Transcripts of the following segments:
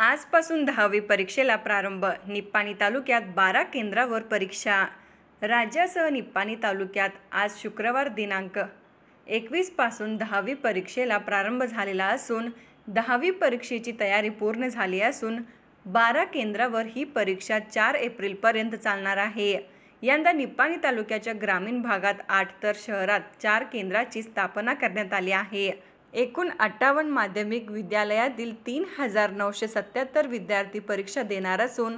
आजपासून 10वी परीक्षेला प्रारंभ. निप्पाणी तालुक्यात 12 केंद्रावर परीक्षा. राज्यासह निप्पाणी तालुक्यात आज शुक्रवार दिनांक 21 पासून 10वी परीक्षेला प्रारंभ झालेला असून 10वी परीक्षेची तयारी पूर्ण झाली असून 12 केंद्रावर ही परीक्षा 4 एप्रिलपर्यंत चालणार आहे. यंदा निप्पाणी तालुक्याच्या ग्रामीण भागात 8 तर शहरात 4 केंद्राची स्थापना करण्यात आली आहे. एकूण 58 माध्यमिक विद्यालयातील 3,977 विद्यार्थी परीक्षा देणार असून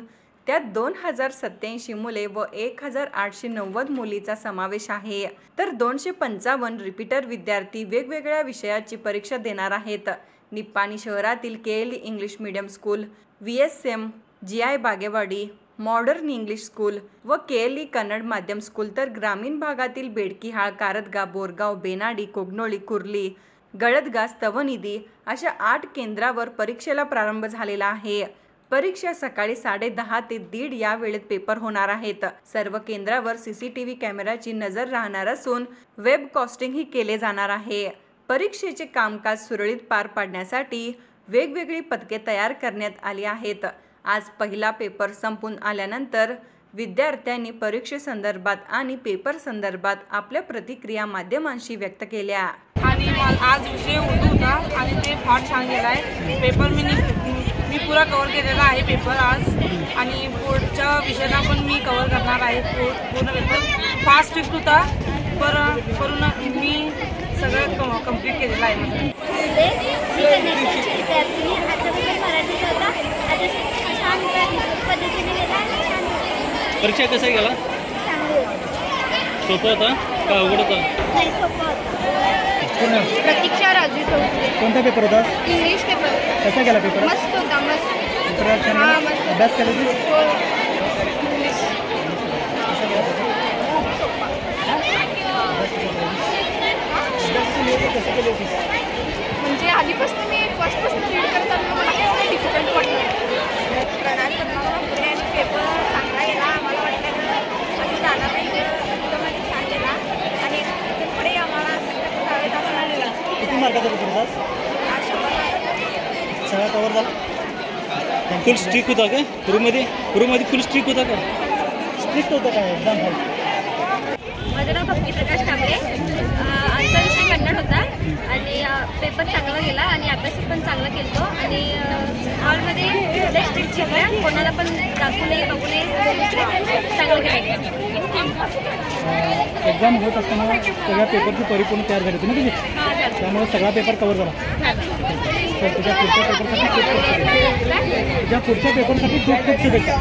त्यात 2,087 मुले व 1,890 मुलीचा समावेश आहे. तर 255 रिपीटर विद्यार्थी वेगवेगळ्या विषयाची परीक्षा देणार आहेत. निप्पाणी शहरातील KLE English medium school, VSM, GI Bagewadi, modern English school व केएलई कन्नड माध्यम स्कूल, तर ग्रामीण भागातील बेडकीहाळ, कारदगा, बोरगाव, बेनाडी, कोगनोळी, कुर्ली, गळदगा, स्तवनिधी अशा 8 केंद्रावर परीक्षेला प्रारंभ झालेला आहे. परीक्षा सकाळी 10:30 ते 1:30 या वेळेत पेपर होणार आहेत. सर्व केंद्रावर CCTV कॅमेऱ्याची नजर राहणार असून वेब कास्टिंगही केले जाणार आहे. परीक्षेचे कामकाज सुरळीत पार पाडण्यासाठी वेगवेगळी पथके तयार करण्यात आली आहेत. आज पहिला पेपर संपून आल्यानंतर विद्यार्थ्यांनी परीक्षेसंदर्भात आणि पेपर संदर्भात आपल्या प्रतिक्रिया माध्यमांशी व्यक्त केल्या. आणि आज विषय उर्दू होता आणि ते फार छान गेला आहे. पेपर मी पुरा कव्हर केलेला आहे पेपर आज, आणि पुढच्या विषयाला पण मी कव्हर करणार आहे. पूर्ण पेपर फार स्ट्रिक्ट होता, पण मी सगळं कंप्लीट केलेलं आहे. परीक्षा कसा गेला? सोपं होता का अवघड होता? प्रतीक्षा राजू चौधरी. कोणता पेपर होता? English paper. कसा गेला पेपर? मस्त होता, मस्त. अभ्यास केला तू? म्हणजे आधीपासून मी फर्स्टपासून रीड करताना मला काही एवढं डिफिकल्ट वाटलं. पेपर चांगला गेला. आम्हाला वाटलं असं झालं पाहिजे, एकदम छान गेला आणि पुढे आम्हाला जावेत असं गेला. किती मार्काचा पेपर होता? सगळा कवर झाला. फुल स्ट्रिक होता का? पूर्वमध्ये फुल स्ट्रिक होता का? स्ट्रिक्ट होतं का एक्झाम हॉल? माझं नाव भक्ती प्रकाश कांबळे. आजचा विषय कन्नड होता आणि पेपर चांगला गेला आणि अभ्यास पण चांगला केला आणि हॉलमध्ये स्ट्रिक्ट घेतल्या. कोणाला पण दाखवू नये, बघू नये, चांगलं केलं. एक्झाम होत असताना सगळ्या पेपरची परिपूर्ण तयार झाली होती ना तुम्ही, त्यामुळे सगळा पेपर कवर झाला. तर तुझ्या पुढच्या पेपरसाठी खूप शुभेच्छा.